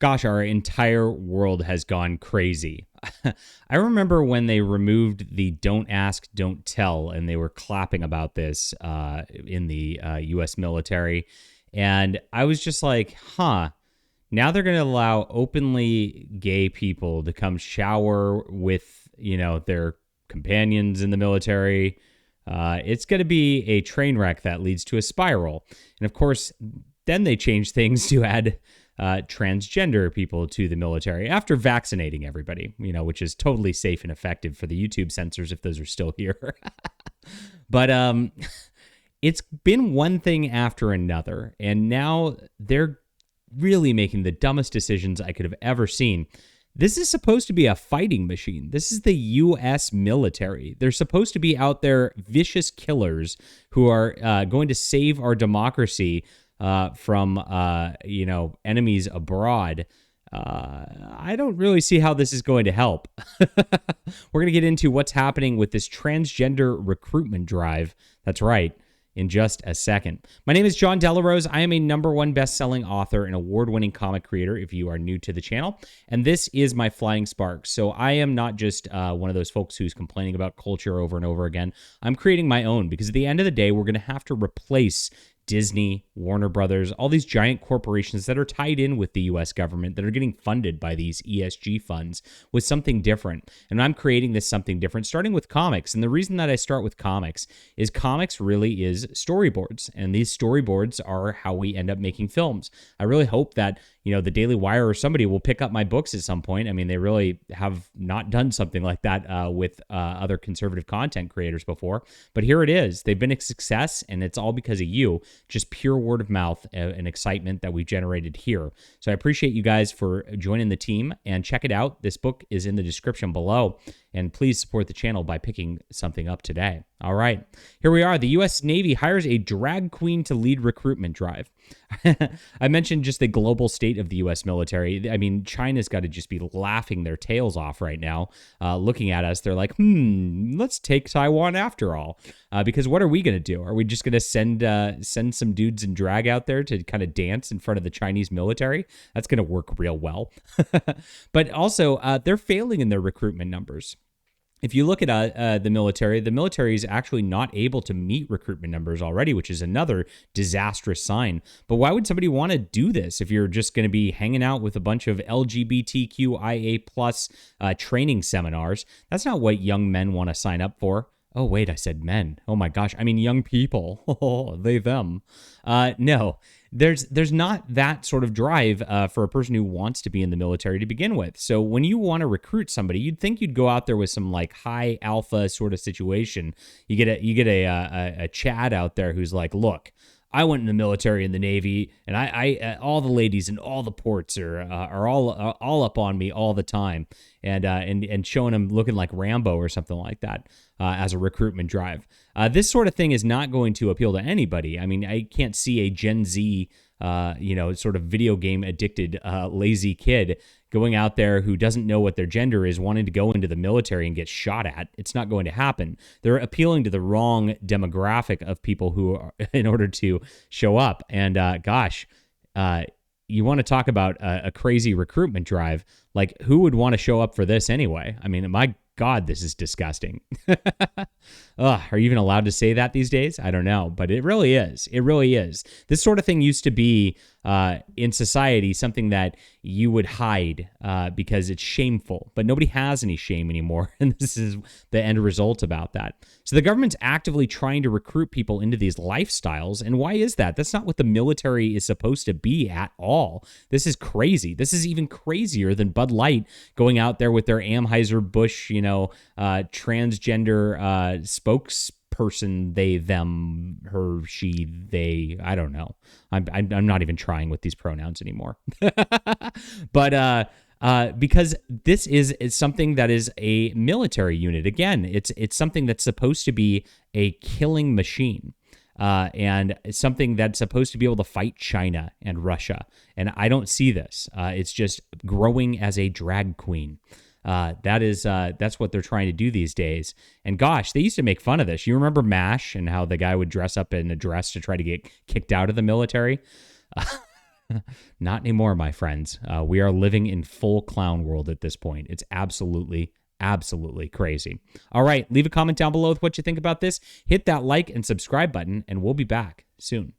Gosh, our entire world has gone crazy. I remember when they removed the "Don't Ask, Don't Tell," and they were clapping about this in the U.S. military, and I was just like, "Huh." Now they're going to allow openly gay people to come shower with, their companions in the military. It's going to be a train wreck that leads to a spiral. And of course, then they change things to add transgender people to the military after vaccinating everybody, which is totally safe and effective for the YouTube censors if those are still here. But it's been one thing after another. And now they're really making the dumbest decisions I could have ever seen. This is supposed to be a fighting machine. This is the U.S. military. They're supposed to be out there vicious killers who are going to save our democracy from enemies abroad. I don't really see how this is going to help. We're going to get into what's happening with this transgender recruitment drive. That's right. In just a second. My name is John Delarose. I am a #1 best-selling author and award-winning comic creator if you are new to the channel. And this is my Flying Spark. So I am not just one of those folks who's complaining about culture over and over again. I'm creating my own because at the end of the day, we're going to have to replace Disney, Warner Brothers, all these giant corporations that are tied in with the U.S. government that are getting funded by these ESG funds with something different. And I'm creating this something different, starting with comics. And the reason that I start with comics is comics really is storyboards. And these storyboards are how we end up making films. I really hope that, the Daily Wire or somebody will pick up my books at some point. I mean, they really have not done something like that with other conservative content creators before. But here it is. They've been a success, and it's all because of you. Just pure word of mouth and excitement that we've generated here. So I appreciate you guys for joining the team, and check it out. This book is in the description below, and please support the channel by picking something up today. All right, here we are. The U.S. Navy hires a drag queen to lead recruitment drive. I mentioned just the global state of the U.S. military. I mean, China's got to just be laughing their tails off right now, looking at us. They're like, let's take Taiwan after all. Because what are we going to do? Are we just going to send some dudes in drag out there to kind of dance in front of the Chinese military? That's going to work real well. But also, they're failing in their recruitment numbers. If you look at the military is actually not able to meet recruitment numbers already, which is another disastrous sign. But why would somebody want to do this if you're just going to be hanging out with a bunch of LGBTQIA plus training seminars? That's not what young men want to sign up for. Oh, wait, I said men. Oh, my gosh. I mean, young people. Oh, they, them. No, there's not that sort of drive for a person who wants to be in the military to begin with. So when you want to recruit somebody, you'd think you'd go out there with some like high alpha sort of situation. You get a Chad out there who's like, look, I went in the military and the Navy, and I all the ladies and all the ports are all up on me all the time, and showing them looking like Rambo or something like that as a recruitment drive. This sort of thing is not going to appeal to anybody. I mean, I can't see a Gen Z, sort of video game addicted, lazy kid going out there who doesn't know what their gender is, wanting to go into the military and get shot at. It's not going to happen. They're appealing to the wrong demographic of people who are, in order to show up. And you want to talk about a crazy recruitment drive. Like, who would want to show up for this anyway? I mean, my God, this is disgusting. Ugh, are you even allowed to say that these days? I don't know, but it really is. It really is. This sort of thing used to be in society something that you would hide because it's shameful, but nobody has any shame anymore. And this is the end result about that. So the government's actively trying to recruit people into these lifestyles. And why is that? That's not what the military is supposed to be at all. This is crazy. This is even crazier than Bud Light going out there with their Anheuser-Busch, transgender spokesperson, they, them, her, she, they. I don't know. I'm not even trying with these pronouns anymore. But because this is something that is a military unit. Again, it's something that's supposed to be a killing machine. And it's something that's supposed to be able to fight China and Russia. And I don't see this. It's just growing as a drag queen. That's what they're trying to do these days. And gosh, they used to make fun of this. You remember MASH and how the guy would dress up in a dress to try to get kicked out of the military? Not anymore, my friends. We are living in full clown world at this point. It's absolutely, absolutely crazy. All right, leave a comment down below with what you think about this. Hit that like and subscribe button, and we'll be back soon.